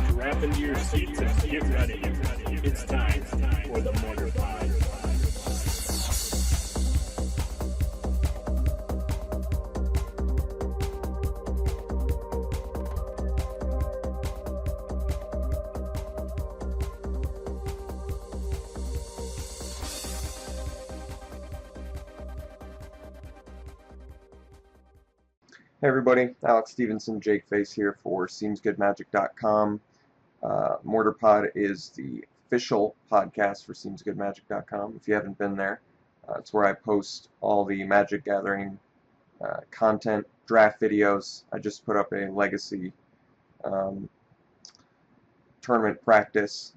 Strap into your seats and get ready. It's time for the Mortarpod. Hey everybody, Alex Stevenson, Jake Face here for SeemsGoodMagic.com. Mortarpod is the official podcast for SeemsGoodMagic.com. If you haven't been there, it's where I post all the Magic Gathering content, draft videos. I just put up a Legacy tournament practice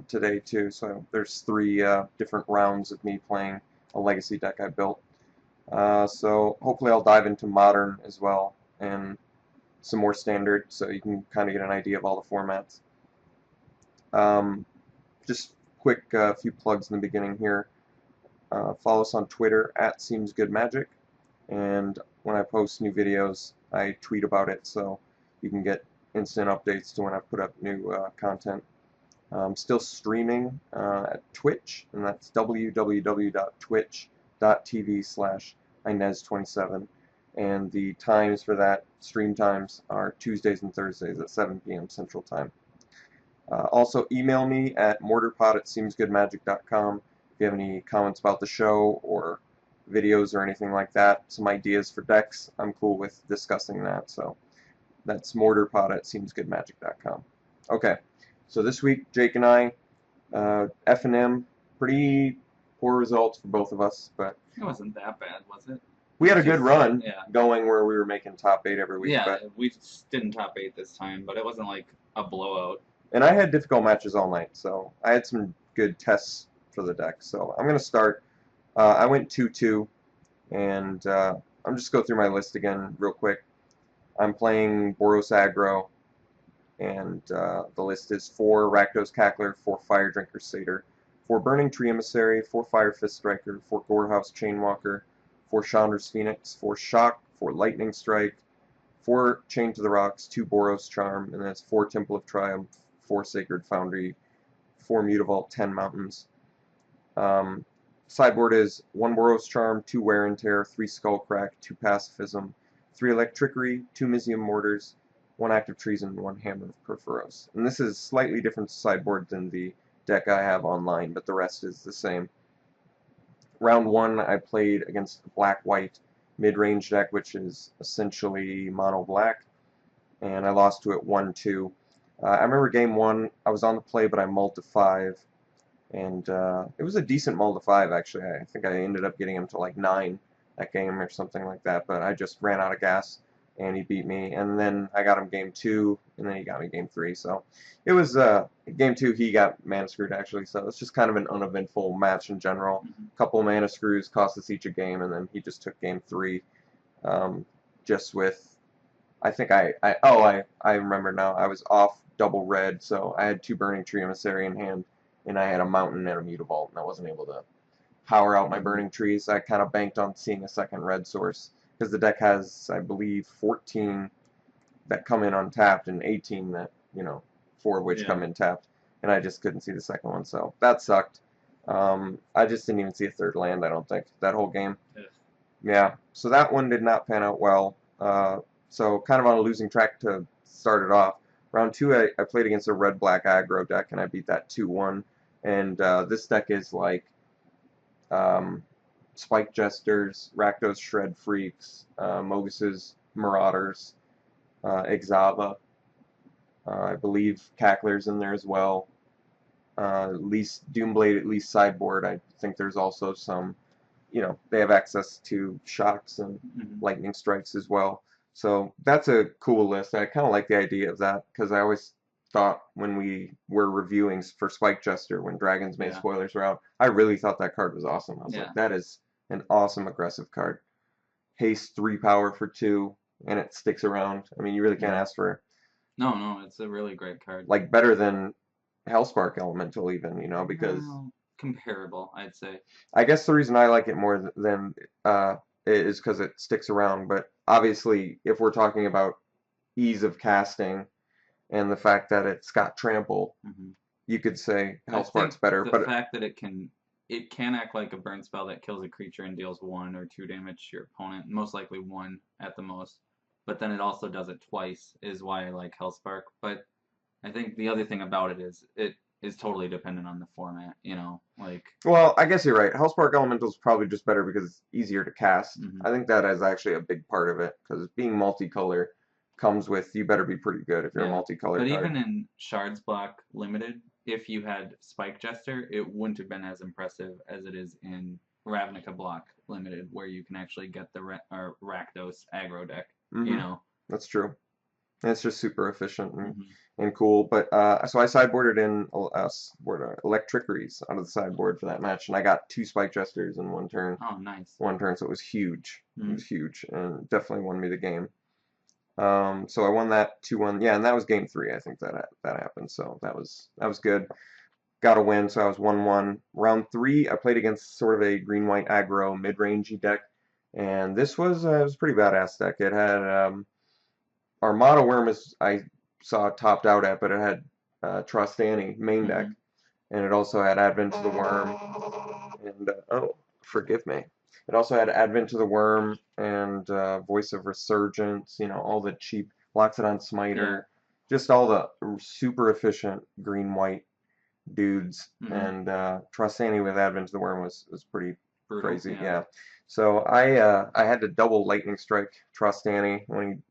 today too, so there's 3 different rounds of me playing a Legacy deck I built. So hopefully I'll dive into Modern as well and some more Standard so you can kind of get an idea of all the formats. Just quick few plugs in the beginning here. Follow us on Twitter at SeemsGoodMagic, and when I post new videos I tweet about it so you can get instant updates to when I put up new content. I'm still streaming at Twitch, and that's www.twitch.tv/Inez27, and the times for that, stream times, are Tuesdays and Thursdays at 7 p.m. Central Time. Also email me at mortarpod@seemsgoodmagic.com if you have any comments about the show or videos or anything like that, some ideas for decks. I'm cool with discussing that, so that's mortarpod@seemsgoodmagic.com. Okay, so this week Jake and I, F&M, pretty poor results for both of us, but it wasn't that bad, was it? we had a good run yeah. going where we were making top 8 every week. Yeah, but we didn't top 8 this time, but it wasn't like a blowout. And I had difficult matches all night, so I had some good tests for the deck. So I'm going to start. I went 2-2, and I'm just go through my list again real quick. I'm playing Boros Aggro, and the list is 4 Rakdos Cackler, 4 Fire Drinker Satyr, 4 Burning Tree Emissary, 4 Fire Fist Striker, 4 Gorehouse Chainwalker, 4 Chandra's Phoenix, 4 Shock, 4 Lightning Strike, 4 Chain to the Rocks, 2 Boros Charm, and that's 4 Temple of Triumph, 4 Sacred Foundry, 4 Mutavault, 10 Mountains. Sideboard is 1 Boros Charm, 2 Wear and Tear, 3 Skullcrack, 2 Pacifism, 3 Electrickery, 2 Mizium Mortars, 1 Active Treason, 1 Hammer of Perforos. And this is slightly different sideboard than the deck I have online, but the rest is the same. Round 1 I played against a black-white mid-range deck, which is essentially mono-black, and I lost to it 1-2. I remember game 1, I was on the play, but I mulled to 5, and it was a decent mull to 5, actually. I think I ended up getting him to like 9 that game or something like that, but I just ran out of gas, and he beat me, and then I got him game 2, and then he got me game 3, so it was, game 2 he got mana screwed, actually, so it's just kind of an uneventful match in general. Couple mana screws cost us each a game, and then he just took game 3, just with, I think I remember now, I was off double red, so I had 2 Burning Tree Emissary in hand, and I had a Mountain and a Mutavault, and I wasn't able to power out my Burning Trees. I kind of banked on seeing a second red source, because the deck has, I believe, 14 that come in untapped, and 18 that, 4 of which come in tapped, and I just couldn't see the second one, so that sucked. I just didn't even see a third land, I don't think, that whole game. Yeah, so that one did not pan out well. So kind of on a losing track to start it off. Round 2, I played against a red-black aggro deck, and I beat that 2-1. And this deck is like Spike Jesters, Rakdos Shred Freaks, Mogus's Marauders, Exava. I believe Cackler's in there as well. At least Doomblade, at least sideboard. I think there's also some, they have access to shocks and lightning strikes as well. So that's a cool list. I kind of like the idea of that, because I always thought when we were reviewing for Spike Jester, when Dragons made spoilers were out, I really thought that card was awesome. I was like, that is an awesome aggressive card. Haste 3 power for 2, and it sticks around. I mean, you really can't ask for... No, it's a really great card. Like, better than Hellspark Elemental even, because comparable, I'd say. I guess the reason I like it more than is because it sticks around. But obviously, if we're talking about ease of casting and the fact that it's got trample, Hmm. you could say I Hellspark's think better. the But fact that it can act like a burn spell that kills a creature and deals 1 or 2 damage to your opponent, most likely 1 at the most. But then it also does it twice, is why I like Hellspark. But I think the other thing about it is totally dependent on the format, you know, like. well, I guess you're right. Hellspark Elemental is probably just better because it's easier to cast. Mhm. I think that is actually a big part of it because being multicolor comes with you better be pretty good if you're a Yeah. multicolor But card. even in Shards Block Limited, if you had Spike Jester, it wouldn't have been as impressive as it is in Ravnica Block Limited, where you can actually get the Rakdos aggro deck, you know. That's true. And it's just super efficient Hmm. and cool. But so I sideboarded in Electrickeries onto the sideboard for that match, and I got 2 Spike Jesters in one turn. Oh, nice. So it was huge. It was Mhm. huge, and definitely won me the game. So I won that 2-1. Yeah, and that was game 3. I think that happened. So that was good. Got a win. So I was 1-1. Round 3, I played against sort of a green-white aggro mid-rangey deck, and this was it was a pretty badass deck. It had Armada Worm I saw topped out at, but it had Trostani main deck, Mhm. and it also had Advent to the Worm, and oh, forgive me. It also had Advent to the Worm and Voice of Resurgence, you know, all the cheap Loxodon Smiter, just all the super efficient green-white dudes, Mhm. and Trostani with Advent to the Worm was pretty Brutal. crazy, Yeah. yeah. So I had to double Lightning Strike Trostani when he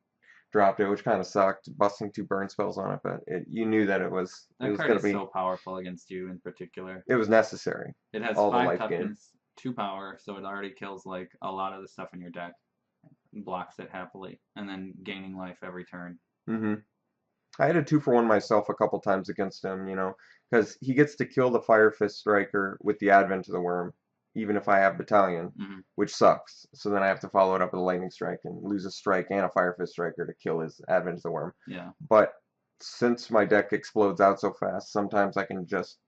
dropped it, which kind of sucked, busting 2 burn spells on it, but you knew that it was That card going to is be, so powerful against you in particular. it was necessary, It has all the 5 life gain. toughness, 2 power, so it already kills like a lot of the stuff in your deck and blocks it happily, and then gaining life every turn. hmm I had a 2-for-1 myself a couple times against him, you know, because he gets to kill the Fire Fist Striker with the Advent of the Worm, even if I have Battalion, Hmm. which sucks. So then I have to follow it up with a Lightning Strike and lose a strike and a Fire Fist Striker to kill his Advent of the Worm. Yeah. But since my deck explodes out so fast, sometimes I can just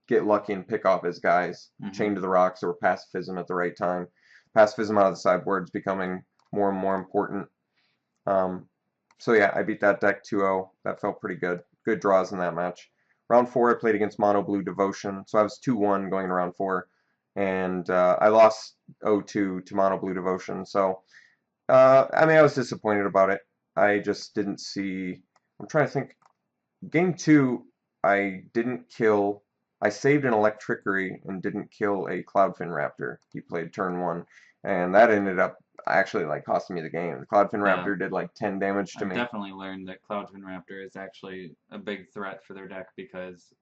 get lucky and pick off his guys, Chain to the Rocks or Pacifism at the right time. Pacifism out of the sideboard is becoming more and more important. So yeah, I beat that deck 2-0. That felt pretty good. Good draws in that match. Round 4, I played against Mono Blue Devotion, so I was 2-1 going to round 4, and I lost 0-2 to Mono Blue Devotion. So I mean, I was disappointed about it. I just didn't see. I'm trying to think. Game 2, I didn't kill. I saved an Electrickery and didn't kill a Cloudfin Raptor. He played turn 1, and that ended up actually like costing me the game. The Cloudfin Yeah. Raptor did like 10 damage to I've me. definitely learned that Cloudfin Raptor is actually a big threat for their deck because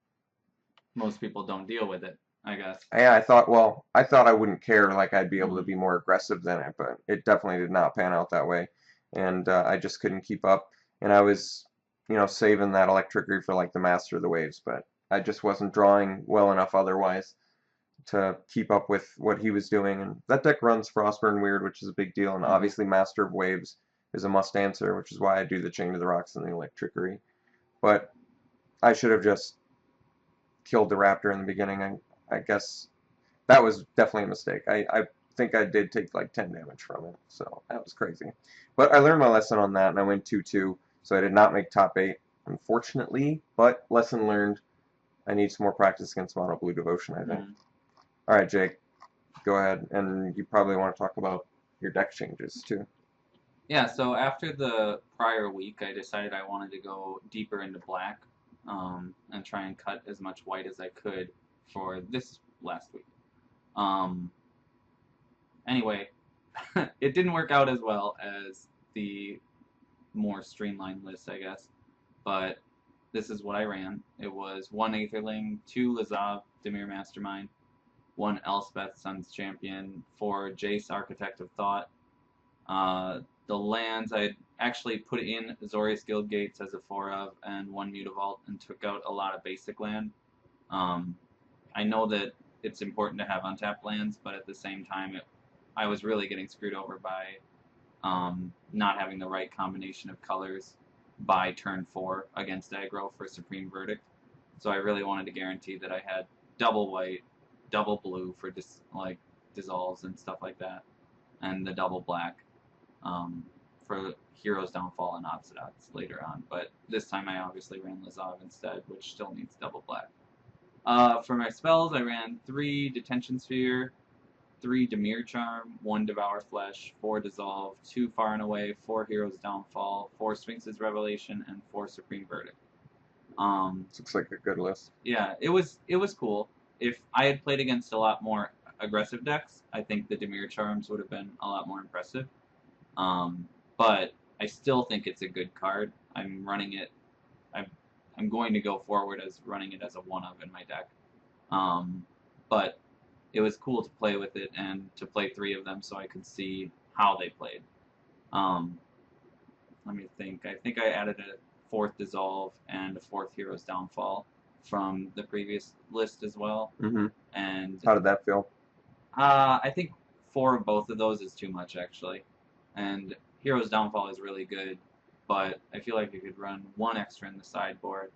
most people don't deal with it, I guess. Yeah, I thought I wouldn't care, like I'd be able to Mhm. be more aggressive than it, but it definitely did not pan out that way, and I just couldn't keep up. And I was, you know, saving that Electrickery for like the Master of the Waves, but I just wasn't drawing well enough otherwise to keep up with what he was doing. And that deck runs Frostburn Weird, which is a big deal, and Mhm. obviously Master of Waves is a must answer, which is why I do the Chain to the Rocks and the Electrickery. But I should have just killed the Raptor in the beginning. I guess that was definitely a mistake. I think I did take like 10 damage from it, so that was crazy. But I learned my lesson on that, and I went 2-2, so I did not make top 8, unfortunately, but lesson learned. I need some more practice against Mono Blue Devotion, I think. Mhm. All right, Jake, go ahead, and you probably want to talk about your deck changes, too. Yeah, so after the prior week, I decided I wanted to go deeper into black and try and cut as much white as I could for this last week. Um, anyway, it didn't work out as well as the more streamlined list, I guess. But this is what I ran. It was 1 Aetherling, 2 Lazav, Dimir Mastermind, 1 Elspeth, Sun's Champion, 4 Jace, Architect of Thought. The lands, I actually put in Azorius Guild Gates as a 4 of and 1 Mutavault and took out a lot of basic land. I know that it's important to have untapped lands, but at the same time, I was really getting screwed over by not having the right combination of colors by turn 4 against aggro for Supreme Verdict. So I really wanted to guarantee that I had double white, double blue for dissolves and stuff like that, and the double black for Hero's Downfall and Obsidots later on. But this time I obviously ran Lazav instead, which still needs double black. For my spells, I ran 3 Detention Sphere, 3 Dimir Charm, 1 Devour Flesh, 4 Dissolve, 2 Far and Away, 4 Hero's Downfall, 4 Sphinx's Revelation, and 4 Supreme Verdict. Looks like a good list. Yeah, it was cool. If I had played against a lot more aggressive decks, I think the Dimir Charms would have been a lot more impressive. But I still think it's a good card. I'm running it. I'm going to go forward as running it as a 1-of in my deck. But it was cool to play with it and to play 3 of them so I could see how they played. Let me think. I think I added a 4th Dissolve and a 4th Hero's Downfall from the previous list as well. Mm-hmm. And how did that feel? I think 4 of both of those is too much, actually. And Hero's Downfall is really good, but I feel like I could run 1 extra in the sideboard.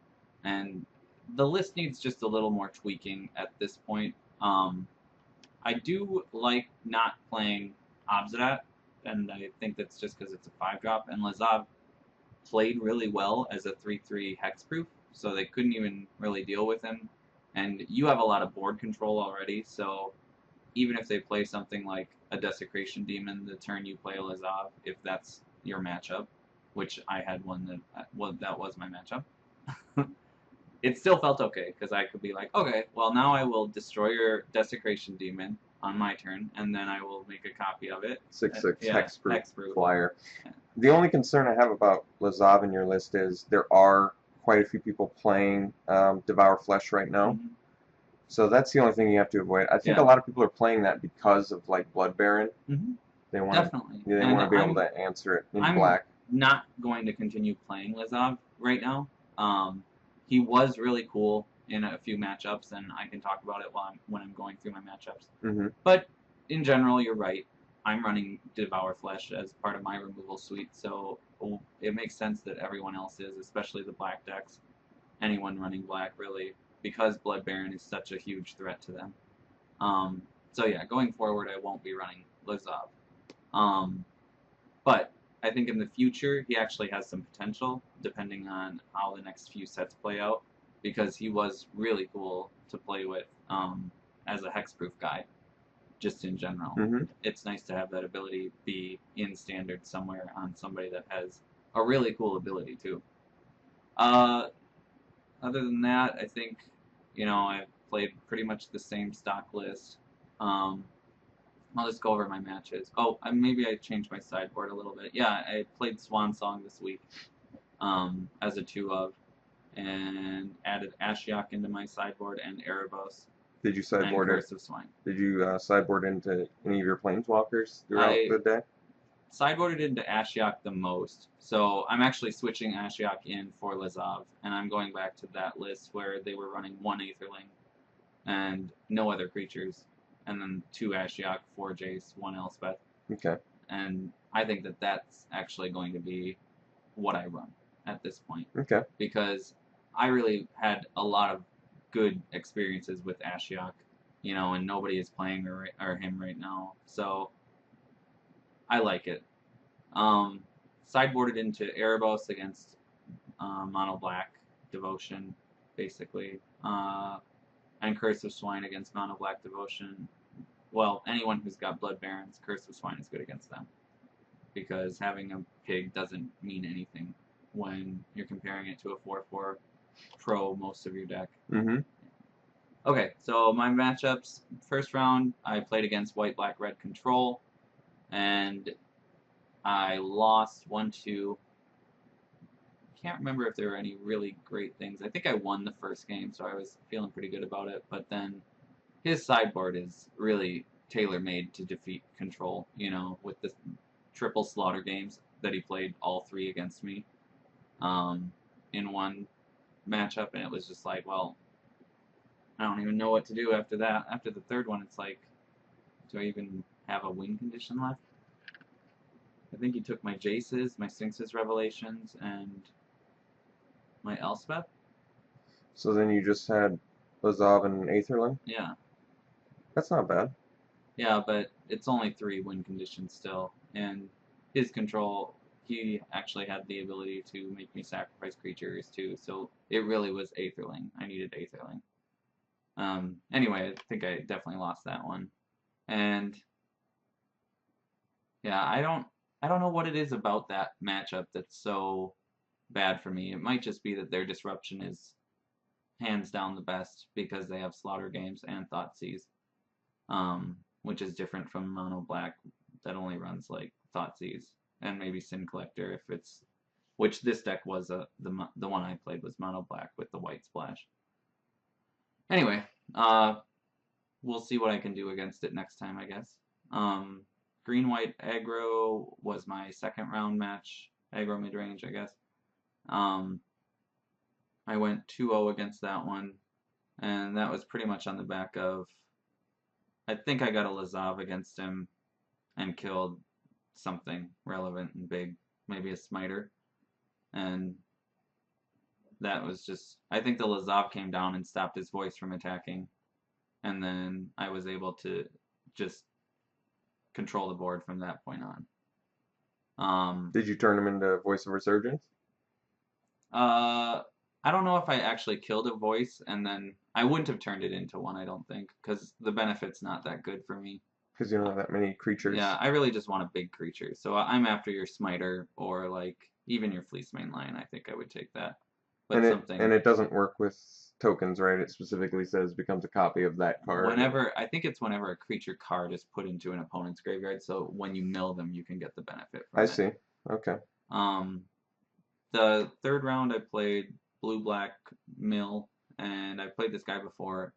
And the list needs just a little more tweaking at this point. I do like not playing Obsidat, and I think that's just because it's a 5-drop. And Lazav played really well as a 3/3 hexproof, so they couldn't even really deal with him. And you have a lot of board control already, so even if they play something like a Desecration Demon the turn you play a Lazav, if that's your matchup, which I had one that was my matchup, it still felt okay, because I could be like, okay, well now I will destroy your Desecration Demon on my turn, and then I will make a copy of it. 6/6 Yeah, hexproof flyer. Yeah. The only concern I have about Lazav in your list is there are quite a few people playing Devour Flesh right now. Mm-hmm. So that's the only thing you have to avoid. I think a lot of people are playing that because of like Blood Baron. Mm-hmm. They want Definitely. They want to be able to answer it in black. I'm not going to continue playing Lazav right now. He was really cool in a few matchups, and I can talk about it when I'm going through my matchups. Mm-hmm. But in general, you're right. I'm running Devour Flesh as part of my removal suite, so it makes sense that everyone else is, especially the black decks. Anyone running black, really, because Blood Baron is such a huge threat to them. So yeah, going forward, I won't be running Lazav. But I think in the future, he actually has some potential, depending on how the next few sets play out, because he was really cool to play with as a hexproof guy, just in general. Mm-hmm. It's nice to have that ability be in standard somewhere on somebody that has a really cool ability, too. Other than that, I think, I've played pretty much the same stock list. I'll just go over my matches. Oh, maybe I changed my sideboard a little bit. Yeah, I played Swan Song this week as a 2-of, and added Ashiok into my sideboard and Erebos. Did you sideboard and Curse of Swine. Did you sideboard into any of your planeswalkers throughout the day? Sideboarded into Ashiok the most, so I'm actually switching Ashiok in for Lazav, and I'm going back to that list where they were running 1 Aetherling and no other creatures, and then 2 Ashiok, 4 Jace, 1 Elspeth. Okay. And I think that that's actually going to be what I run at this point. Okay. Because I really had a lot of good experiences with Ashiok, and nobody is playing or him right now, so I like it. Sideboarded into Erebos against Mono Black Devotion, basically. And Curse of Swine against Mono Black Devotion. Well, anyone who's got Blood Barons, Curse of Swine is good against them. Because having a pig doesn't mean anything when you're comparing it to a 4/4 pro most of your deck. Mm-hmm. Okay, so my matchups. First round, I played against White, Black, Red Control. And I lost 1-2. Can't remember if there were any really great things. I think I won the first game, so I was feeling pretty good about it. But then his sideboard is really tailor-made to defeat Control, with the triple slaughter games that he played all 3 against me in one matchup. And it was just like, well, I don't even know what to do after that. After the third one, it's like, do I even have a win condition left? I think he took my Jaces, my Sphinx's Revelations, and my Elspeth. So then you just had Lazav and Aetherling? Yeah. That's not bad. Yeah, but it's only 3 win conditions still, and his control, he actually had the ability to make me sacrifice creatures too, so it really was Aetherling. I needed Aetherling. Anyway, I think I definitely lost that one. And yeah, I don't know what it is about that matchup that's so bad for me. It might just be that their disruption is hands down the best because they have Slaughter Games and Thoughtseize, which is different from Mono Black that only runs like Thoughtseize and maybe Sin Collector if it's, which this deck was the one I played was Mono Black with the white splash. Anyway, we'll see what I can do against it next time, I guess. Green-white aggro was my second round match, aggro mid-range, I guess. I went 2-0 against that one, and that was pretty much on the back of, I think I got a Lazav against him and killed something relevant and big, maybe a Smiter, and that was just, I think the Lazav came down and stopped his voice from attacking, and then I was able to just control the board from that point on. Did you turn him into Voice of Resurgence? I don't know if I actually killed a voice, and then I wouldn't have turned it into one, I don't think, because the benefit's not that good for me. Because you don't have that many creatures. Yeah, I really just want a big creature, so I'm after your Smiter, or like, even your Fleece main line, I think I would take that. But and it doesn't work with tokens, right? It specifically says becomes a copy of that card. I think it's whenever a creature card is put into an opponent's graveyard, so when you mill them, you can get the benefit from it. I see. Okay. The third round I played blue-black mill, and I've played this guy before.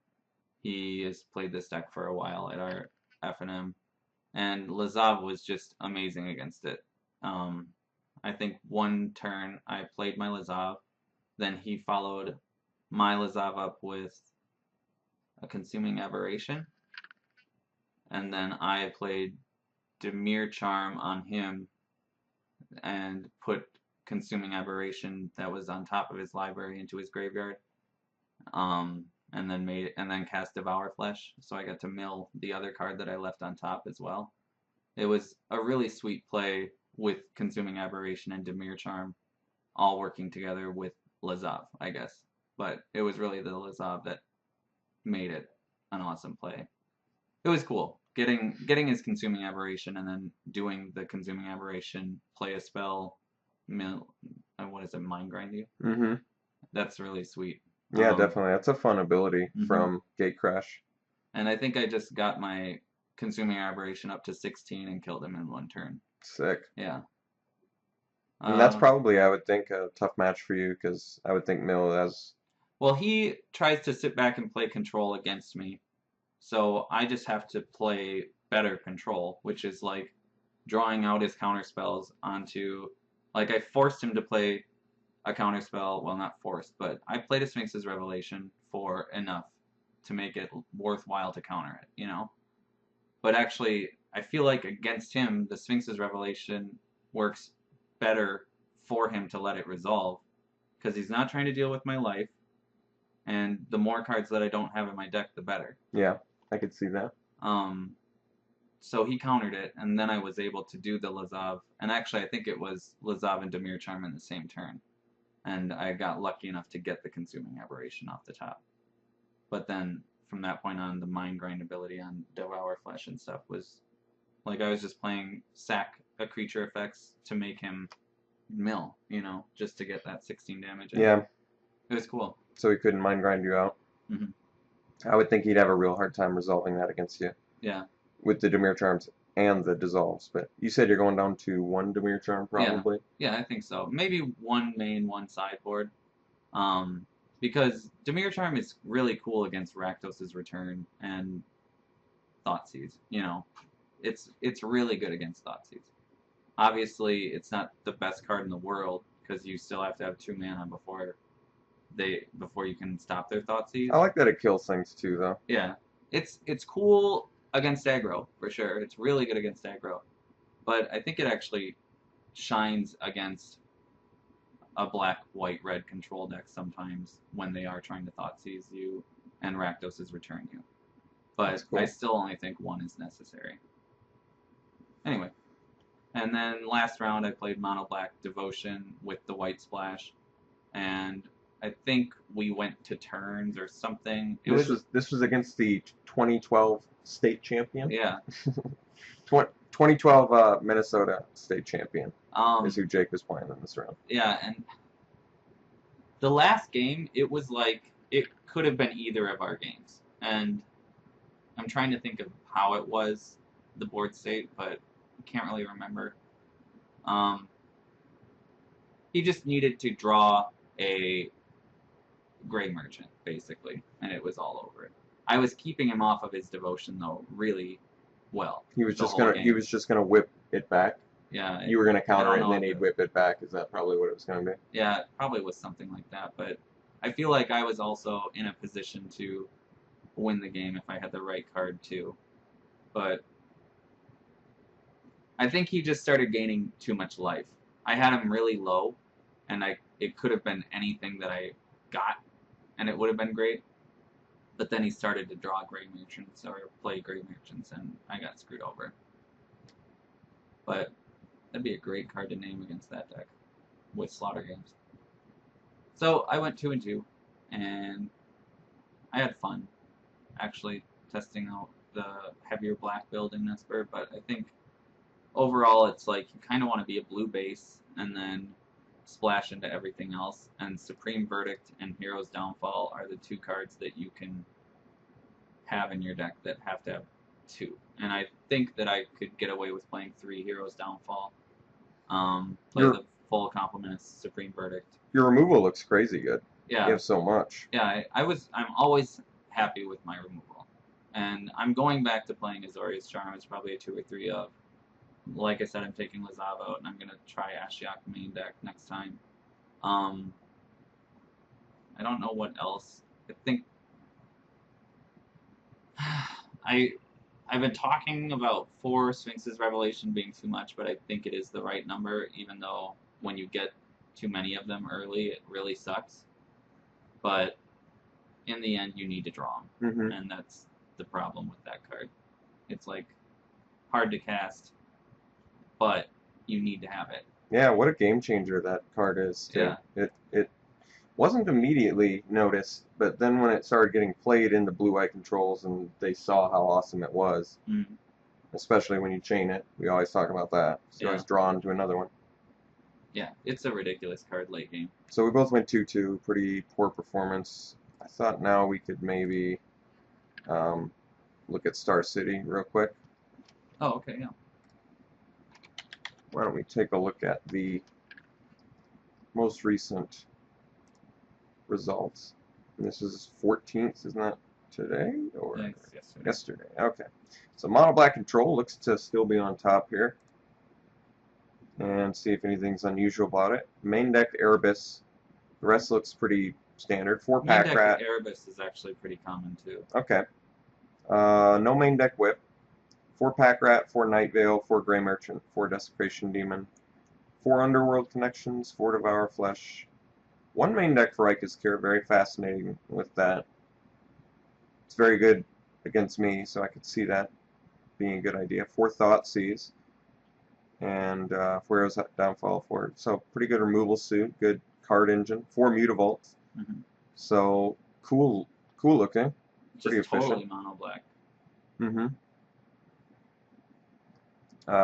He has played this deck for a while at our F&M, and Lazav was just amazing against it. I think one turn I played my Lazav, then he followed my Lazav up with a Consuming Aberration, and then I played Dimir Charm on him and put Consuming Aberration that was on top of his library into his graveyard, and then cast Devour Flesh, so I got to mill the other card that I left on top as well. It was a really sweet play with Consuming Aberration and Dimir Charm all working together with Lazav, I guess. But it was really the Lazav that made it an awesome play. It was cool. Getting his Consuming Aberration and then doing the Consuming Aberration, play a spell, what is it, Mind Grind you? Mm-hmm. That's really sweet. Yeah, definitely. That's a fun ability from Gatecrash. And I think I just got my Consuming Aberration up to 16 and killed him in one turn. Sick. Yeah. And that's probably, I would think, a tough match for you, because I would think Mill has... Well, he tries to sit back and play control against me, so I just have to play better control, which is like drawing out his counterspells onto... Like, I forced him to play a counterspell, well, not forced, but I played a Sphinx's Revelation for enough to make it worthwhile to counter it, you know? But actually, I feel like against him, the Sphinx's Revelation works better for him to let it resolve, because he's not trying to deal with my life, and the more cards that I don't have in my deck, the better. Yeah, I could see that. So he countered it, and then I was able to do the Lazav, and actually I think it was Lazav and Dimir Charm in the same turn, and I got lucky enough to get the Consuming Aberration off the top. But then, from that point on, the Mind Grind ability on Devour Flesh and stuff was, like, I was just playing sack a creature effects to make him mill, you know, just to get that 16 damage in. Yeah. It was cool. So he couldn't Mind Grind you out? Mm-hmm. I would think he'd have a real hard time resolving that against you. Yeah. With the Dimir Charms and the Dissolves. But you said you're going down to one Dimir Charm, probably? Yeah, I think so. Maybe one main, one sideboard. Because Dimir Charm is really cool against Rakdos' Return and Thoughtseize. You know, it's really good against Thoughtseize. Obviously, it's not the best card in the world, because you still have to have 2 mana before you can stop their Thoughtseize. I like that it kills things too, though. Yeah, it's cool against aggro for sure. It's really good against aggro, but I think it actually shines against a black, white, red control deck sometimes when they are trying to Thoughtseize you and Rakdos' Return You. But That's cool. I still only think 1 is necessary. Anyway. And then last round I played Mono Black Devotion with the white splash. And I think we went to turns or something. This was against the 2012 state champion. Yeah. 2012 Minnesota state champion is who Jake was playing in this round. Yeah, and the last game, it was like it could have been either of our games. And I'm trying to think of how it was, the board state, but I can't really remember. He just needed to draw a Gray Merchant, basically, and it was all over it. I was keeping him off of his Devotion, though, really well. He was just gonna whip it back. Yeah. You were gonna counter it, and then he'd whip it back. Is that probably what it was gonna be? Yeah, it probably was something like that. But I feel like I was also in a position to win the game if I had the right card too. But I think he just started gaining too much life. I had him really low, and it could have been anything that I got, and it would have been great. But then he started to draw Gray Merchants or play Gray Merchants, and I got screwed over. But that'd be a great card to name against that deck with Slaughter Games. So I went 2-2, and I had fun actually testing out the heavier black build in Esper, but I think overall it's like you kind of want to be a blue base and then splash into everything else, and Supreme Verdict and Hero's Downfall are the 2 cards that you can have in your deck that have to have 2. And I think that I could get away with playing 3 Hero's Downfall. Play the full complement of Supreme Verdict. Your removal looks crazy good. Yeah. You have so much. Yeah, I'm always happy with my removal. And I'm going back to playing Azorius Charm. It's probably a 2 or 3 of. Like I said, I'm taking Lazav out, and I'm going to try Ashiok main deck next time. I don't know what else. I think I've been talking about 4 Sphinx's Revelation being too much, but I think it is the right number, even though when you get too many of them early, it really sucks. But in the end, you need to draw them, and that's the problem with that card. It's like hard to cast, but you need to have it. Yeah, what a game changer that card is, too. Yeah. It wasn't immediately noticed, but then when it started getting played in the blue-eye controls and they saw how awesome it was, especially when you chain it, we always talk about that. So you're always drawn to another one. Yeah, it's a ridiculous card late game. So we both went 2-2, pretty poor performance. I thought now we could maybe look at Star City real quick. Oh, okay, yeah. Why don't we take a look at the most recent results? And this is 14th, isn't that today? Or yesterday. Okay. So Mono Black Control looks to still be on top here. And see if anything's unusual about it. Main deck Erebus. The rest looks pretty standard. 4 Pack Rat. Erebus is actually pretty common too. Okay. No main deck Whip. 4 Pack Rat, 4 Night Veil, 4 Gray Merchant, 4 Desecration Demon, 4 Underworld Connections, 4 Devour Flesh, 1 main deck for Ica's Cure. Very fascinating with that. It's very good against me, so I could see that being a good idea. 4 Thoughtseize, and 4 Heroes Downfall, 4. So pretty good removal suit, good card engine. 4 Mutavaults. So cool looking. Pretty Just efficient. Totally mono black.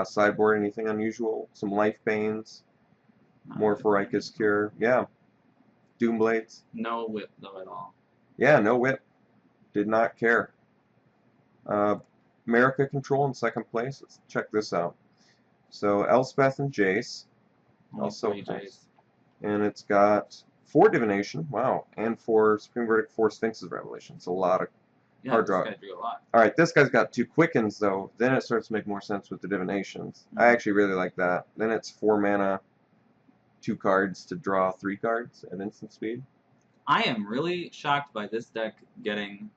Sideboard, anything unusual? Some Life Banes. More for Ica's Cure. Yeah. Doomblades. No whip, though, at all. Yeah, no whip. Did not care. America Control in second place. Let's check this out. So, Elspeth and Jace. Also, Jace. And it's got 4 Divination. Wow. And 4 Supreme Verdict, 4 Sphinx's Revelation. It's a lot of hard draw. This guy drew a lot. Alright, this guy's got 2 Quickens, though. Then it starts to make more sense with the Divinations. I actually really like that. Then it's 4 mana, 2 cards to draw 3 cards at instant speed. I am really shocked by this deck getting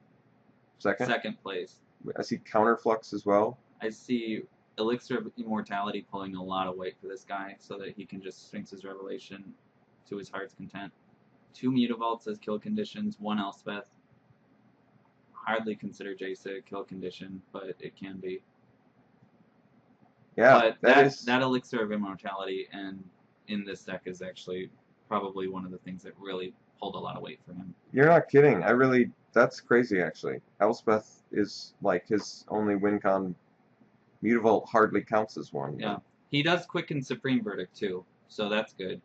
second place. I see Counterflux as well. I see Elixir of Immortality pulling a lot of weight for this guy so that he can just Sphinx his Revelation to his heart's content. 2 Mutavaults as kill conditions, 1 Elspeth. hardly consider Jace a kill condition, but it can be. Yeah, But that is... that Elixir of Immortality and in this deck is actually probably one of the things that really pulled a lot of weight for him. You're not kidding. That's crazy, actually. Elspeth is, like, his only win con. Mutavault hardly counts as one. Yeah. He does quicken Supreme Verdict, too, so that's good.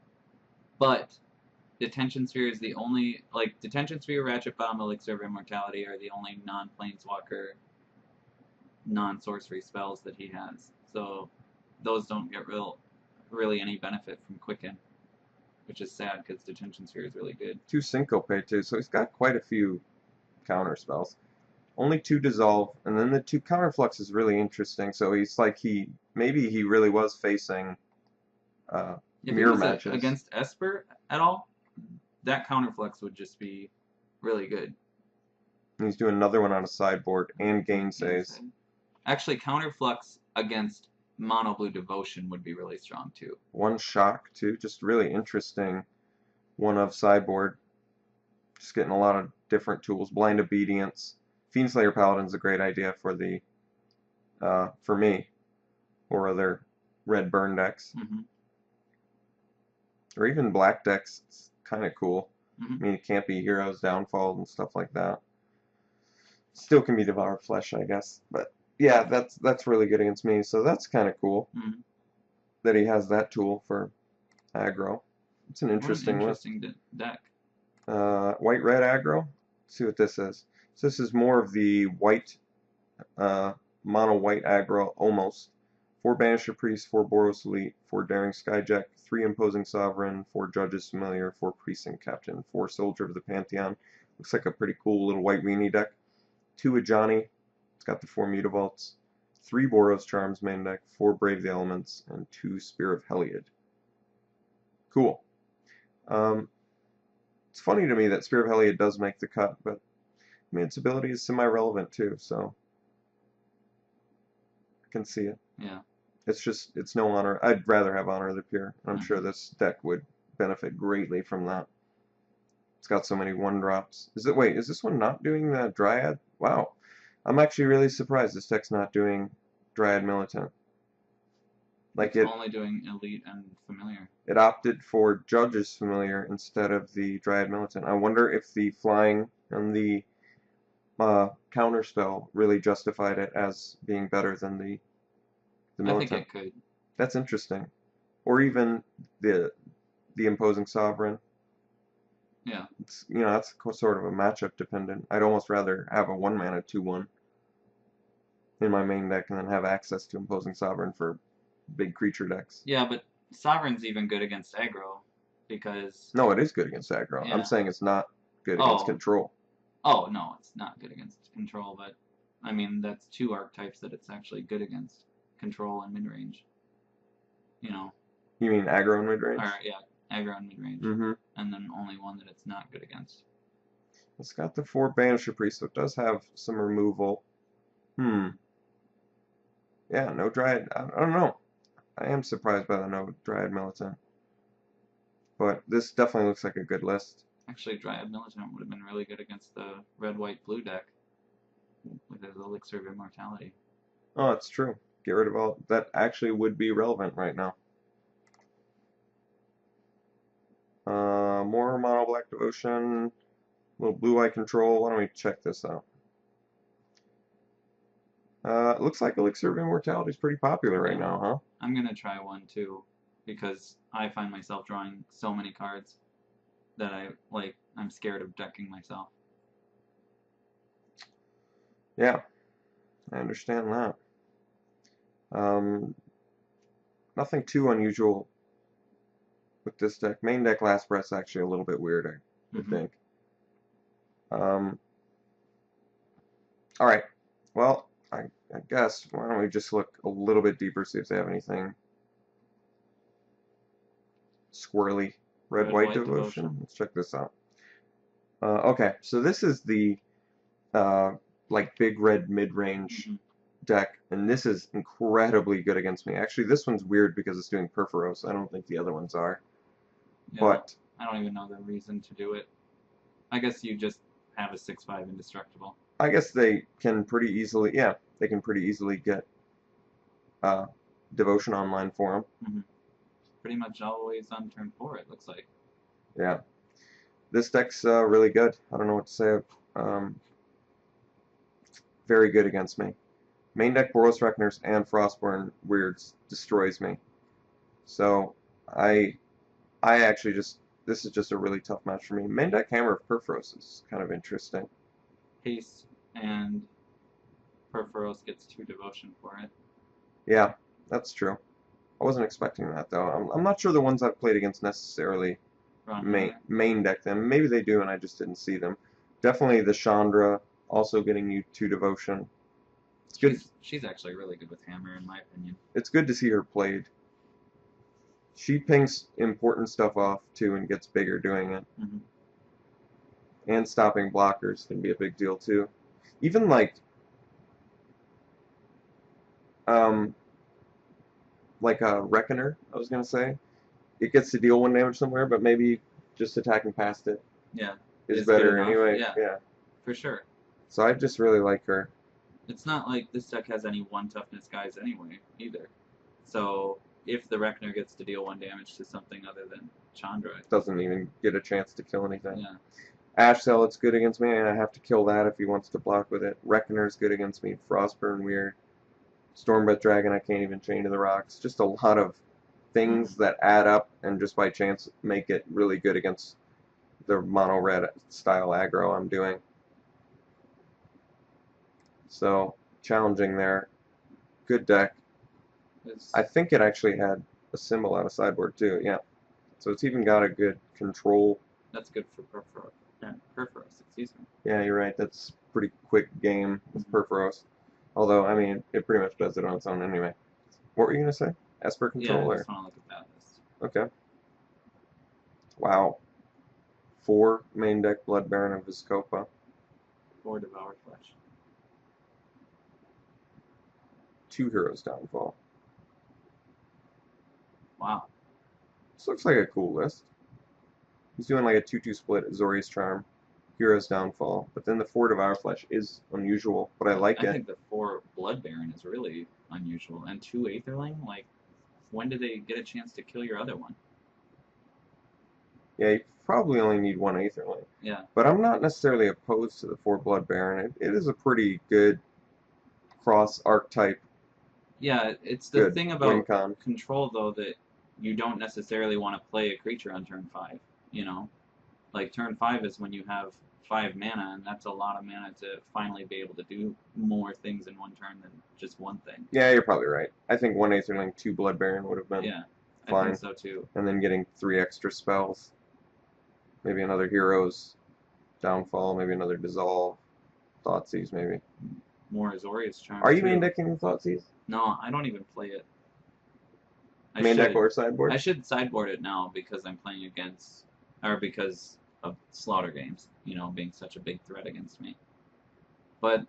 But Detention Sphere is the only, like, Detention Sphere, Ratchet Bomb, Elixir of Immortality are the only non-Planeswalker, non-sorcery spells that he has. So those don't get really any benefit from Quicken, which is sad because Detention Sphere is really good. 2 Syncope, too, so he's got quite a few counter spells. Only 2 Dissolve, and then the 2 Counterflux is really interesting, so he's like, maybe he really was facing mirror matches. Against Esper at all, that Counterflux would just be really good. And he's doing another one on a sideboard and Gainsays. Actually, Counterflux against Mono Blue Devotion would be really strong too. 1 Shock too, just really interesting. 1 of sideboard. Just getting a lot of different tools. Blind Obedience. Fiendslayer Paladin's a great idea for the for me or other red burn decks. Or even black decks. It's kind of cool. I mean, it can't be Heroes Downfall and stuff like that. Still can be Devour Flesh, I guess, but yeah, that's really good against me, so that's kind of cool that he has that tool for aggro. It's an interesting deck. White-red aggro. Let's see what this is. So this is more of the white, mono-white aggro, almost. 4 Banisher Priest, 4 Boros Elite, 4 Daring Skyjack, 3 Imposing Sovereign, 4 Judges Familiar, 4 Precinct Captain, 4 Soldier of the Pantheon. Looks like a pretty cool little white weenie deck. 2 Ajani. It's got the 4 Mutavaults. 3 Boros Charms main deck, 4 Brave the Elements, and 2 Spear of Heliod. Cool. It's funny to me that Spear of Heliod does make the cut, but I mean, its ability is semi-relevant too, so I can see it. Yeah. It's no honor. I'd rather have Honor of the Pure. I'm sure this deck would benefit greatly from that. It's got so many 1-drops. Wait, is this one not doing the Dryad? Wow. I'm actually really surprised this deck's not doing Dryad Militant. Like it's only doing Elite and Familiar. It opted for Judge's Familiar instead of the Dryad Militant. I wonder if the flying and the counterspell really justified it as being better than the Militant. I think it could. That's interesting. Or even the Imposing Sovereign. Yeah. It's, that's sort of a matchup dependent. I'd almost rather have a 1-mana 2/1 in my main deck and then have access to Imposing Sovereign for big creature decks. Yeah, but Sovereign's even good against aggro because... No, it is good against aggro. Yeah. I'm saying it's not good against control. Oh, no, it's not good against control, but I mean, that's 2 archetypes that it's actually good against. Control and mid-range. You mean aggro and mid-range? Yeah, aggro and mid-range. And then only one that it's not good against. It's got the 4 Banisher Priest, so it does have some removal. Yeah, no Dryad. I don't know. I am surprised by the no Dryad Militant. But this definitely looks like a good list. Actually, Dryad Militant would have been really good against the red-white-blue deck with his Elixir of Immortality. Oh, it's true. Get rid of all... That actually would be relevant right now. More Mono Black Devotion. Little blue-eye control. Why don't we check this out? It looks like Elixir of Immortality is pretty popular right now, huh? I'm going to try one, too, because I find myself drawing so many cards that I'm scared of decking myself. Yeah, I understand that. Nothing too unusual with this deck. Main deck Last Breath's actually a little bit weird, I think. Alright, well, I guess, why don't we just look a little bit deeper, see if they have anything squirrely. Red-white devotion? Let's check this out. Okay, so this is the like big red mid-range deck, and this is incredibly good against me. Actually, this one's weird because it's doing Perforos. I don't think the other ones are. Yeah, but I don't even know the reason to do it. I guess you just have a 6/5 indestructible. I guess they can pretty easily, yeah, they can pretty easily get Devotion online for them. Pretty much always on turn 4, it looks like. Yeah. This deck's really good. I don't know what to say. Very good against me. Main deck Boros Reckoners and Frostborn Weirds destroys me. So I actually just, this is just a really tough match for me. Main deck Hammer of Perforos is kind of interesting. Haste and Perforos gets 2 devotion for it. Yeah, that's true. I wasn't expecting that though. I'm not sure the ones I've played against necessarily main deck them. Maybe they do and I just didn't see them. Definitely the Chandra also getting you 2 devotion. It's good. She's actually really good with Hammer in my opinion. It's good to see her played. She pings important stuff off too and gets bigger doing it. And stopping blockers can be a big deal too. Even like a Reckoner, I was gonna say. It gets to deal 1 damage somewhere, but maybe just attacking past it is better anyway. Yeah, for sure. So I just really like her. It's not like this deck has any 1 toughness guys anyway, either. So if the Reckoner gets to deal 1 damage to something other than Chandra, it doesn't even get a chance to kill anything. Yeah. Ash Zealot's good against me, and I have to kill that if he wants to block with it. Reckoner's good against me. Frostburn Weird. Stormbreath Dragon I can't even chain to the rocks. Just a lot of things that add up and just by chance make it really good against the mono red style aggro I'm doing. So challenging there. Good deck. I think it actually had a symbol out of sideboard too, yeah. So it's even got a good control. That's good for Perforos. Yeah, Perforos, excuse me. Yeah, you're right. That's a pretty quick game with Perforos. Although, I mean, it pretty much does it on its own anyway. What were you going to say? Esper control? Yeah, I just want to look at that list. Okay. Wow. 4 main deck Blood Baron of Viscopa. 4 Devour Flesh. 2 Heroes Downfall. Wow. This looks like a cool list. He's doing like a 2-2 split, Azorius Charm, Heroes Downfall, but then the 4 Devour Flesh is unusual, but I like it. I think the 4 Blood Baron is really unusual, and 2 Aetherling, like, when do they get a chance to kill your other one? Yeah, you probably only need 1 Aetherling. Yeah. But I'm not necessarily opposed to the 4 Blood Baron. It is a pretty good cross-archetype. Yeah, it's the thing about con. control, though, that you don't necessarily want to play a creature on turn 5, you know? Like, turn 5 is when you have 5 mana, and that's a lot of mana to finally be able to do more things in 1 turn than just 1 thing. Yeah, you're probably right. I think 1 Aetherling, 2 Blood Baron would have been fine. I think so, too. And then getting 3 extra spells. Maybe another Heroes Downfall, maybe another Dissolve. Thoughtseize, maybe. More Azorius Charm. Are you main decking Thoughtseize? No, I don't even play it. Main deck or sideboard? I should sideboard it now because I'm playing against, or because of Slaughter games, you know, being such a big threat against me. But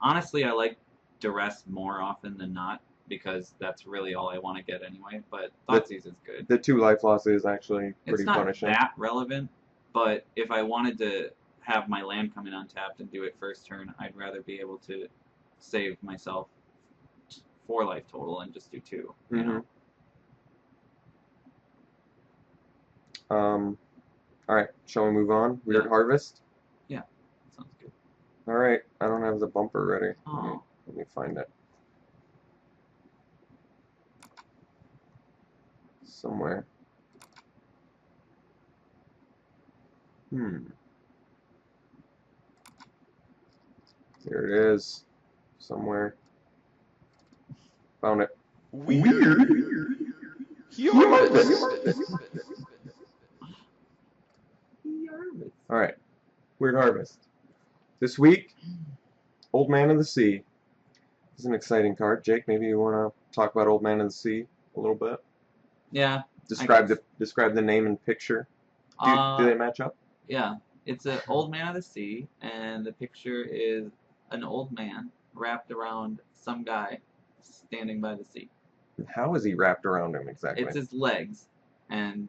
honestly, I like Duress more often than not because that's really all I want to get anyway. But Thoughtseize is good. The 2 life loss is actually pretty punishing. It's not that relevant, but if I wanted to have my land come in untapped and do it first turn, I'd rather be able to save myself 4 life total and just do 2. You know? Alright, shall we move on? Weird Harvest? Yeah, sounds good. Alright, I don't have the bumper ready. Oh. Let me find it. Somewhere. Here it is. Somewhere. Found it. Weird Harvest. Alright. Weird Harvest. This week, Old Man of the Sea. This is an exciting card. Jake, maybe you want to talk about Old Man of the Sea a little bit? Yeah. Describe the name and picture. Do they match up? Yeah. It's an Old Man of the Sea, and the picture is an old man wrapped around some guy standing by the sea. How is he wrapped around him exactly? It's his legs, and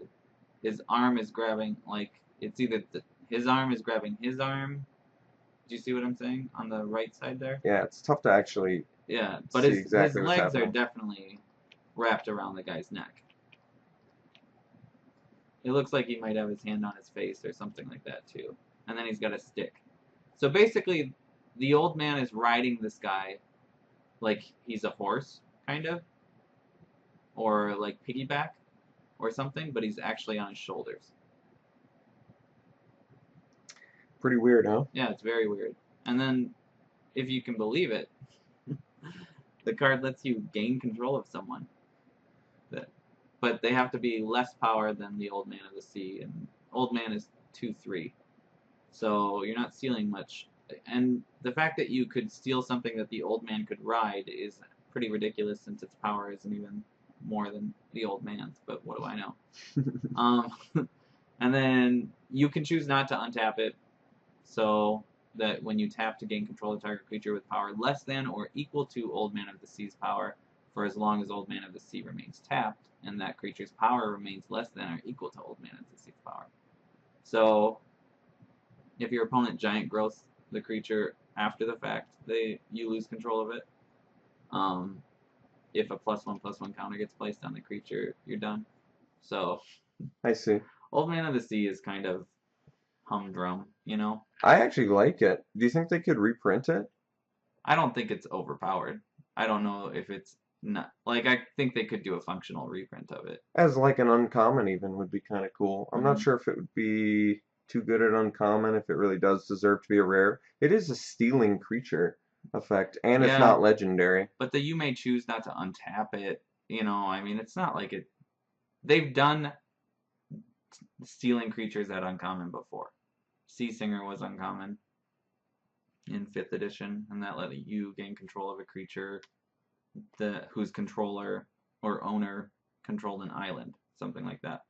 his arm is grabbing, like, it's either his arm is grabbing his arm, Do you see what I'm saying on the right side there? Yeah, it's tough to actually Yeah, but see his exactly what's legs are happening. definitely wrapped around the guy's neck. It looks like he might have his hand on his face or something like that too. And then he's got a stick. So basically, the old man is riding this guy like he's a horse, kind of, or like piggyback or something, but he's actually on his shoulders. Pretty weird, huh? Yeah, it's very weird. And then, if you can believe it, the card lets you gain control of someone. But they have to be less power than the Old Man of the Sea, and Old Man is 2/3. So you're not stealing much. And the fact that you could steal something that the Old Man could ride is pretty ridiculous since its power isn't even more than the Old Man's, but what do I know? And then you can choose not to untap it, so that when you tap to gain control of a target creature with power less than or equal to Old Man of the Sea's power for as long as Old Man of the Sea remains tapped, and that creature's power remains less than or equal to Old Man of the Sea's power. So, if your opponent giant growths the creature after the fact, you lose control of it. If a +1/+1 counter gets placed on the creature, you're done. So, I see. Old Man of the Sea is kind of humdrum, you know? I actually like it. Do you think they could reprint it? I don't think it's overpowered. I don't know if it's not. Like, I think they could do a functional reprint of it. As like an uncommon even would be kind of cool. I'm not Mhm. sure if it would be too good at uncommon, if it really does deserve to be a rare. It is a stealing creature effect, and it's Yeah, not legendary. but you may choose not to untap it. You know, I mean, it's not like it. They've done stealing creatures at uncommon before. Sea Singer was uncommon in 5th edition, and that let you gain control of a creature whose controller or owner controlled an island, something like that,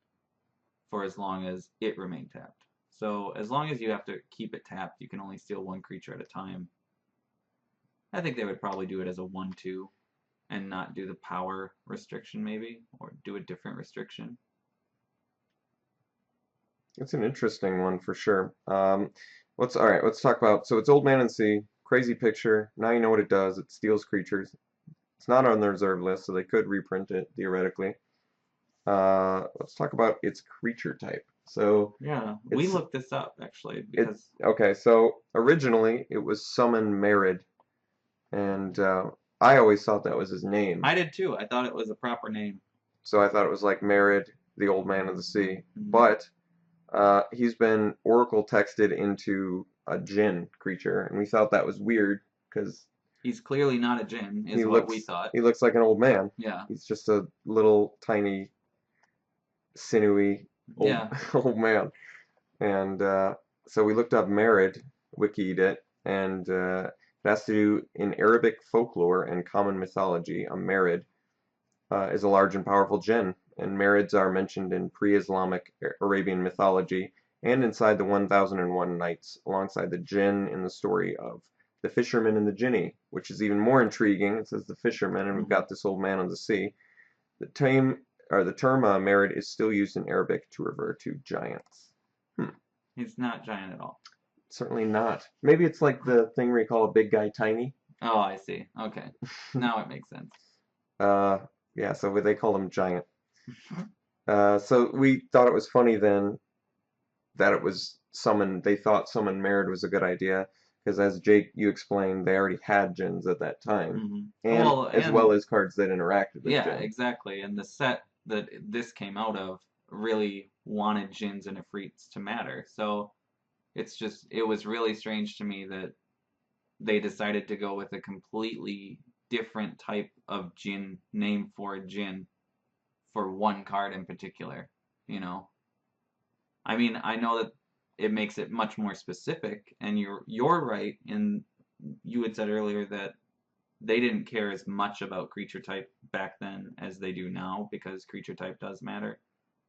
for as long as it remained tapped. So as long as you have to keep it tapped, you can only steal one creature at a time. I think they would probably do it as a 1/2 and not do the power restriction maybe, or do a different restriction. It's an interesting one for sure. All right, let's talk about, so it's Old Man and Sea, crazy picture. Now you know what it does. It steals creatures. It's not on the reserve list, so they could reprint it theoretically. Let's talk about its creature type. So Yeah, we it's looked this up actually it because okay. So originally it was Summon Merid, and I always thought that was his name. I did too. I thought it was a proper name. So I thought it was like Merid, the Old Man of the Sea. Mhm. But he's been Oracle texted into a Djinn creature, and we thought that was weird because He's clearly not a Djinn, is he what we looks thought. he looks like an old man. Yeah. He's just a little tiny, sinewy old Yeah. old man. And so we looked up Merid, wikied it, and it has to do in Arabic folklore and common mythology. A Merid is a large and powerful jinn, and Marids are mentioned in pre-Islamic Arabian mythology and inside the 1001 Nights, alongside the jinn in the story of the fisherman and the jinni, which is even more intriguing. It says the fisherman, and we've got this old man on the sea. The term Merid is still used in Arabic to refer to giants. He's not giant at all. Certainly not. Maybe it's like the thing where you call a big guy tiny. Oh, I see. Okay. Now it makes sense. Yeah, so they call him giant. So we thought it was funny then that it was summon. They thought summon Merid was a good idea because, as Jake you explained, they already had Djinns at that time, and as well as cards that interacted with yeah, Djinn. exactly. And the set that this came out of really wanted Djinns and Ifrits to matter. So it was really strange to me that they decided to go with a completely different type of Djinn name for a Djinn for one card in particular. You know, I mean, I know that it makes it much more specific, and you're right. And you had said earlier that they didn't care as much about creature type back then as they do now because creature type does matter.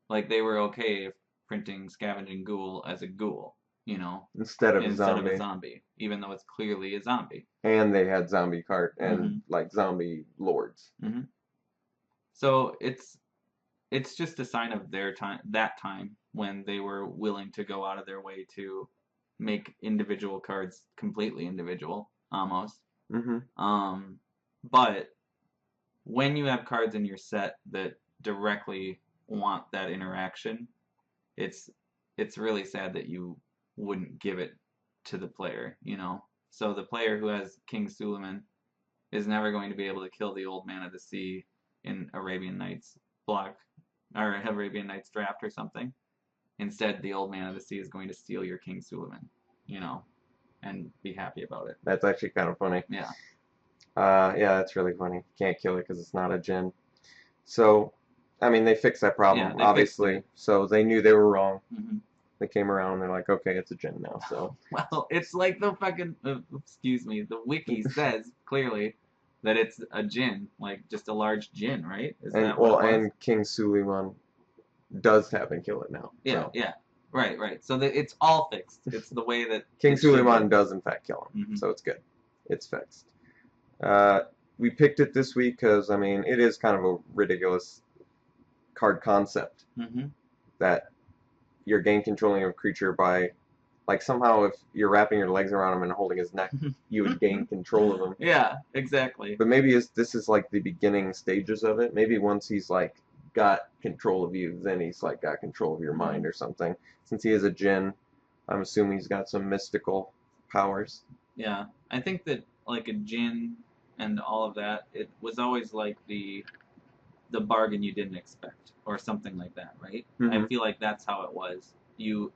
Like they were okay if printing Scavenging Ghoul as a ghoul, you know, Instead of instead of a zombie. zombie, even though it's clearly a zombie. And they had zombie card and like zombie lords. Mm-hmm. So it's just a sign of their time, that time when they were willing to go out of their way to make individual cards completely individual, almost. Mm-hmm. But when you have cards in your set that directly want that interaction, it's really sad that you wouldn't give it to the player, you know? So the player who has King Suleiman is never going to be able to kill the Old Man of the Sea in Arabian Nights block, or Arabian Nights draft or something. Instead, the Old Man of the Sea is going to steal your King Suleiman, you know, and be happy about it. That's actually kind of funny. Yeah. Yeah, that's really funny. Can't kill it because it's not a djinn. So, I mean, they fixed that problem, Yeah, they obviously. fixed it. So they knew they were wrong. Mm-hmm. They came around and they're like, okay, it's a djinn now. So. Well, it's like the fucking, excuse me, the wiki says clearly that it's a djinn, like just a large djinn, right? Is And that what it was? and King Suleiman does have and kill it now. Yeah, so. yeah. Right. So it's all fixed. It's the way that King it should Suleiman be. does in fact kill him, Mhm. so it's good. It's fixed. We picked it this week because, I mean, it is kind of a ridiculous card concept Mhm. that you're gain controlling a creature by, like, somehow if you're wrapping your legs around him and holding his neck, you would gain control of him. Yeah, exactly. But maybe this is like the beginning stages of it. Maybe once he's like got control of you, then he's like got control of your mind or something. Since he is a djinn, I'm assuming he's got some mystical powers. Yeah, I think that like a djinn and all of that, it was always like the bargain you didn't expect or something like that, right? I feel like that's how it was. You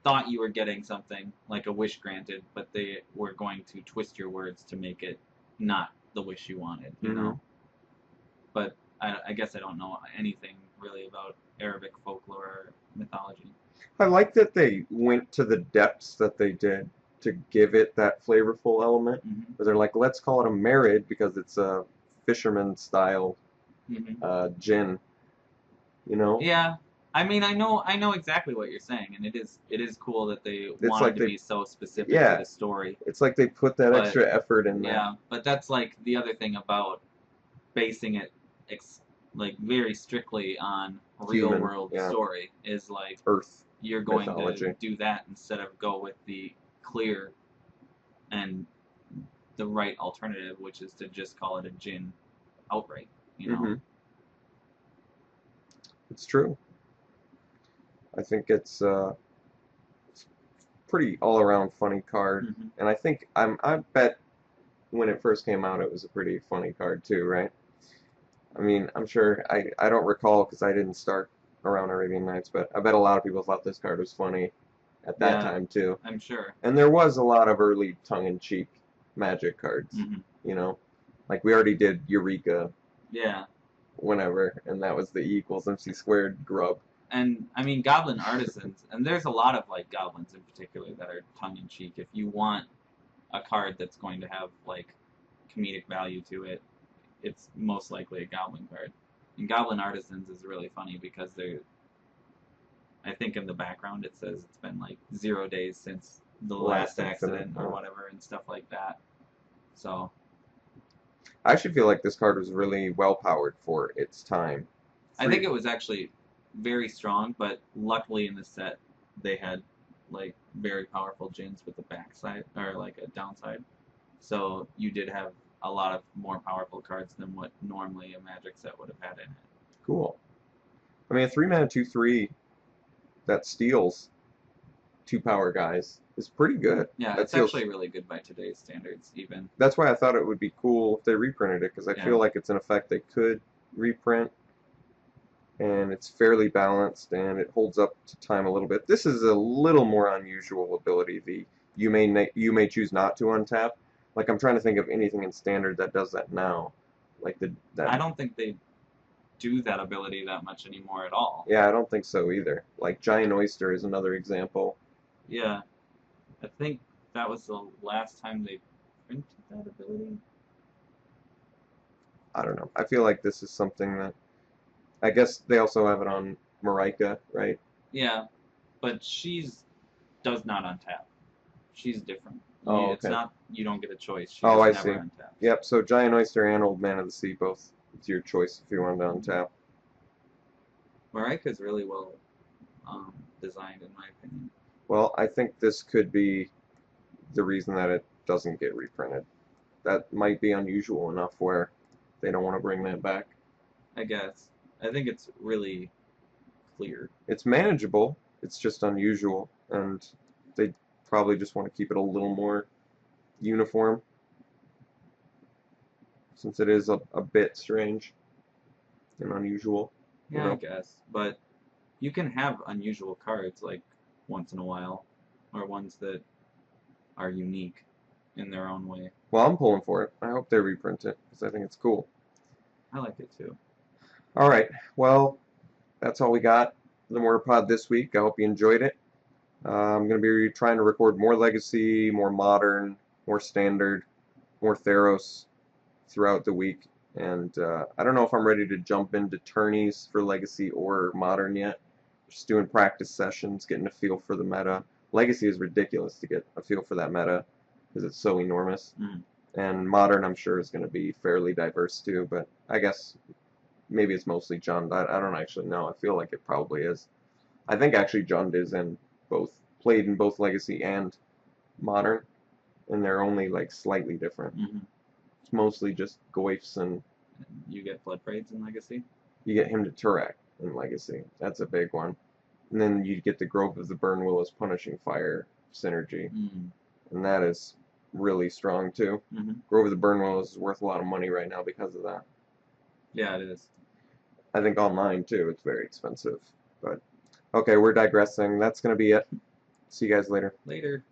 thought you were getting something like a wish granted, but they were going to twist your words to make it not the wish you wanted, you know? But I guess I don't know anything really about Arabic folklore or mythology. I like that they went to the depths that they did to give it that flavorful element. Mm-hmm. But they're like, let's call it a merid because it's a fisherman style djinn. You know? Yeah. I mean, I know exactly what you're saying, and it is cool that they wanted to be so specific to the story. It's like they put that extra effort in there. Yeah, but that's like the other thing about basing it like very strictly on real world story is like Earth. You're going mythology. to do that instead of go with the clear and the right alternative, which is to just call it a djinn outright, you know? It's true. I think it's pretty all-around funny card, and I think I bet when it first came out it was a pretty funny card too, right? I mean, I'm sure I don't recall because I didn't start around Arabian Nights, but I bet a lot of people thought this card was funny at that time too. I'm sure. And there was a lot of early tongue-in-cheek Magic cards, you know, like we already did Eureka. Yeah. Whenever, and that was the E equals MC squared grub. And I mean, Goblin Artisans, and there's a lot of like goblins in particular that are tongue-in-cheek. If you want a card that's going to have like comedic value to it, it's most likely a goblin card. And Goblin Artisans is really funny because I think in the background it says it's been like 0 days since the last accident or whatever and stuff like that. So I actually feel like this card was really well powered for its time. I think it was actually very strong, but luckily in the set they had like very powerful djinns with the backside or like a downside. So you did have a lot of more powerful cards than what normally a Magic set would have had in it. Cool. I mean, a 3-mana 2/3 that steals 2 power guys is pretty good. Yeah, that it's actually really good by today's standards, even. That's why I thought it would be cool if they reprinted it, because I feel like it's an effect they could reprint, and it's fairly balanced, and it holds up to time a little bit. This is a little more unusual ability, the you may choose not to untap. Like, I'm trying to think of anything in Standard that does that now. Like I don't think they do that ability that much anymore at all. Yeah, I don't think so either. Like, Giant Oyster is another example. Yeah. I think that was the last time they printed that ability. I don't know. I feel like this is something that... I guess they also have it on Marika, right? Yeah, but does not untap. She's different. Oh, okay. It's not, you don't get a choice. She I just see. never untaps. Yep, so Giant Oyster and Old Man of the Sea, both, it's your choice if you want to untap. Marika's really well designed, in my opinion. Well, I think this could be the reason that it doesn't get reprinted. That might be unusual enough where they don't want to bring that back. I guess. I think it's really clear. It's manageable, it's just unusual, and they probably just want to keep it a little more uniform since it is a bit strange and unusual. Yeah, You know? I guess. But you can have unusual cards like once in a while, or ones that are unique in their own way. Well, I'm pulling for it. I hope they reprint it because I think it's cool. I like it too. All right, well, that's all we got for the Mortarpod this week. I hope you enjoyed it. I'm going to be trying to record more Legacy, more Modern, more Standard, more Theros throughout the week. And I don't know if I'm ready to jump into tourneys for Legacy or Modern yet. Just doing practice sessions, getting a feel for the meta. Legacy is ridiculous to get a feel for that meta because it's so enormous. Mm. And Modern, I'm sure, is going to be fairly diverse too, but I guess maybe it's mostly Jund. I don't actually know. I feel like it probably is. I think actually Jund is in both, played in both Legacy and Modern, and they're only like slightly different. Mm-hmm. It's mostly just Goyfs, and You get Blood Braids in Legacy? you get him to Turak in Legacy. That's a big one. And then you get the Grove of the Burn Willows Punishing Fire synergy, and that is really strong too. Mm-hmm. Grove of the Burn Willows is worth a lot of money right now because of that. Yeah, it is. I think online too, it's very expensive. But okay, we're digressing. That's going to be it. See you guys later. Later.